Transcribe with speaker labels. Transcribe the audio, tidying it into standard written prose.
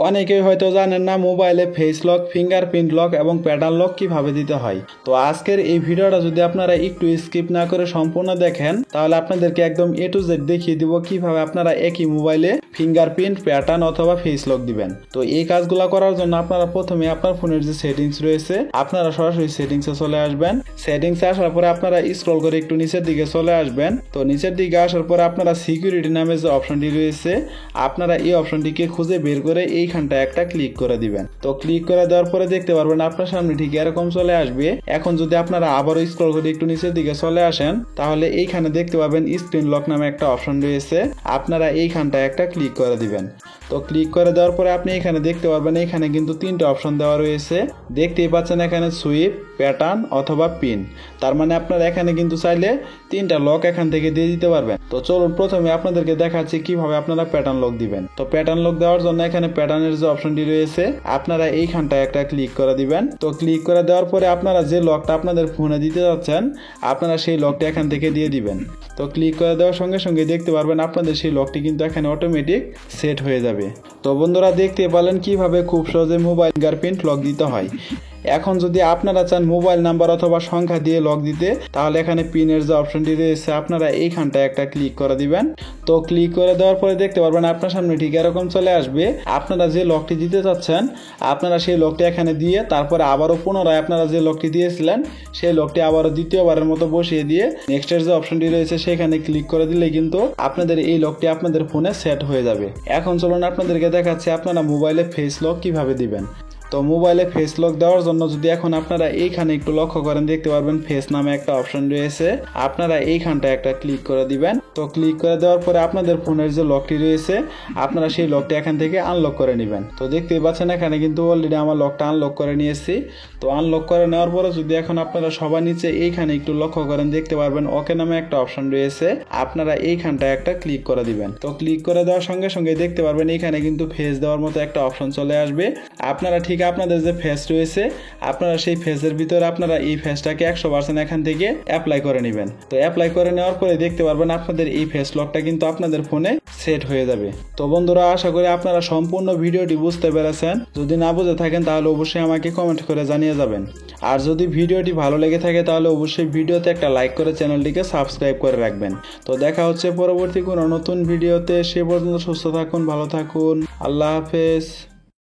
Speaker 1: অনেকেই হয়তো জানেন না মোবাইলে ফেস লক, ফিঙ্গারপ্রিন্ট লক এবং প্যাটার্ন লক কিভাবে দিতে হয়। তো আজকের এই ভিডিওটা যদি আপনারা একটু স্কিপ না করে সম্পূর্ণ দেখেন তাহলে আপনাদেরকে একদম A to Z দেখিয়ে দিব কিভাবে আপনারা একই মোবাইলে ফিঙ্গারপ্রিন্ট, প্যাটার্ন অথবা ফেস লক দিবেন। তো এই কাজগুলো করার জন্য আপনারা প্রথমে আপনার ফোনের যে সেটিংস রয়েছে আপনারা সরাসরি সেটিংসে চলে আসবেন। সেটিংসে আসার পরে আপনারা স্ক্রল করে একটু নিচের দিকে চলে আসবেন। তো নিচের দিকে আসার পরে আপনারা সিকিউরিটি নামে যে অপশনটি রয়েছে আপনারা এই অপশনটিকে খুঁজে বের করে এইখানটা একটা ক্লিক করে দিবেন। তো ক্লিক করে দেওয়ার পরে দেখতে পারবেন আপনার সামনে ঠিক এরকম চলে আসবে। এখন যদি আপনারা আবারও স্ক্রল করে একটু নিচের দিকে চলে আসেন তাহলে এইখানে দেখতে পাবেন স্ক্রিন লক নামে একটা অপশন রয়েছে, আপনারা এইখানটা একটা ক্লিক করে দিবেন। তো ক্লিক করে দেওয়ার পরে আপনি এখানে দেখতে পারবেন এখানে কিন্তু তিনটা অপশন দেওয়া রয়েছে, দেখতেই পাচ্ছেন এখানে সুইপ, প্যাটার্ন অথবা পিন। তার মানে আপনারা এখানে কিন্তু চাইলে তিনটা লক এখান থেকে দিয়ে দিতে পারবেন। তো চলুন প্রথমে আপনাদেরকে দেখাচ্ছি কিভাবে আপনারা প্যাটার্ন লক দিবেন। তো প্যাটার্ন লক দেওয়ার জন্য এখানে প্যাটার্নের যে অপশনটি রয়েছে আপনারা এইখানটায় একটা ক্লিক করে দিবেন। তো ক্লিক করে দেওয়ার পরে আপনারা যে লকটা আপনাদের ফোনে দিতে যাচ্ছেন আপনারা সেই লকটা এখান থেকে দিয়ে দিবেন। তো ক্লিক করে দেওয়ার সঙ্গে সঙ্গে দেখতে পারবেন আপনাদের সেই লকটি কিন্তু এখানে অটোমেটিক সেট হয়ে যাবে। তো বন্ধুরা দেখতে পেলেন কিভাবে খুব সহজে মোবাইল ফিঙ্গারপ্রিন্ট লক দিতে হয়। এখন যদি আপনারা চান মোবাইল নাম্বার অথবা সংখ্যা দিয়ে লক দিতে তাহলে এখানে পিনের যে অপশনটি রয়েছে আপনারা এইখানটায় একটা ক্লিক করে দিবেন। তো ক্লিক করে দেওয়ার পরে দেখতে পারবেন আপনার সামনে ঠিক এরকম চলে আসবে। আপনারা যে লকটি দিতে চাচ্ছেন আপনারা সেই লকটি এখানে দিয়ে তারপরে আবারও পুনরায় আপনারা যে লকটি দিয়েছিলেন সেই লকটি আবারও দ্বিতীয়বারের মতো বসিয়ে দিয়ে নেক্সটের যে অপশনটি রয়েছে সেখানে ক্লিক করে দিলে কিন্তু আপনাদের এই লকটি আপনাদের ফোনে সেট হয়ে যাবে। এখন চলুন আপনাদেরকে দেখাচ্ছি আপনারা মোবাইলে ফেস লক কিভাবে দিবেন। তো মোবাইলে ফেস লক দেওয়ার জন্য যদি এখন আপনারা এইখানে একটু লক্ষ্য করেন দেখতে পারবেন ফেস নামে একটা অপশন রয়েছে, আপনারা এইখানটা একটা ক্লিক করে দিবেন। তো ক্লিক করে দেওয়ার পরে আপনাদের ফোনের যে লকটি রয়েছে আপনারা সেই লকটি এখান থেকে আনলক করে নেবেন। তো দেখতেই পাচ্ছেন এখানে কিন্তু অলরেডি আমার লকটা আনলক করে নিয়েছি। তো আনলক করে নেওয়ার পরে যদি এখন আপনারা সবার নিচে এইখানে একটু লক্ষ্য করেন দেখতে পারবেন ওকে নামে একটা অপশন রয়েছে, আপনারা এইখানটা একটা ক্লিক করে দিবেন। তো ক্লিক করে দেওয়ার সঙ্গে সঙ্গে দেখতে পারবেন এইখানে কিন্তু ফেস দেওয়ার মতো একটা অপশন চলে আসবে। আপনারা ঠিক আপনাদের যে ফেস রয়েছে আপনারা সেই ফেসের ভিতরে আপনারা এই ফেসটাকে 100% এখান থেকে অ্যাপ্লাই করে নেবেন। তো অ্যাপ্লাই করে নেওয়ার পরে দেখতে পারবেন আপনাদের এই ফেস লকটা কিন্তু আপনাদের ফোনে সেট হয়ে যাবে। তো বন্ধুরা আশা করি আপনারা সম্পূর্ণ ভিডিওটি বুঝতে পেরেছেন। যদি না বুঝে থাকেন তাহলে অবশ্যই আমাকে কমেন্ট করে জানিয়ে যাবেন। আর যদি ভিডিওটি ভালো লেগে থাকে তাহলে অবশ্যই ভিডিওতে একটা লাইক করে চ্যানেলটিকে সাবস্ক্রাইব করে রাখবেন। তো দেখা হচ্ছে পরবর্তী কোনো নতুন ভিডিওতে। সে পর্যন্ত সুস্থ থাকুন, ভালো থাকুন, আল্লাহ হাফেজ।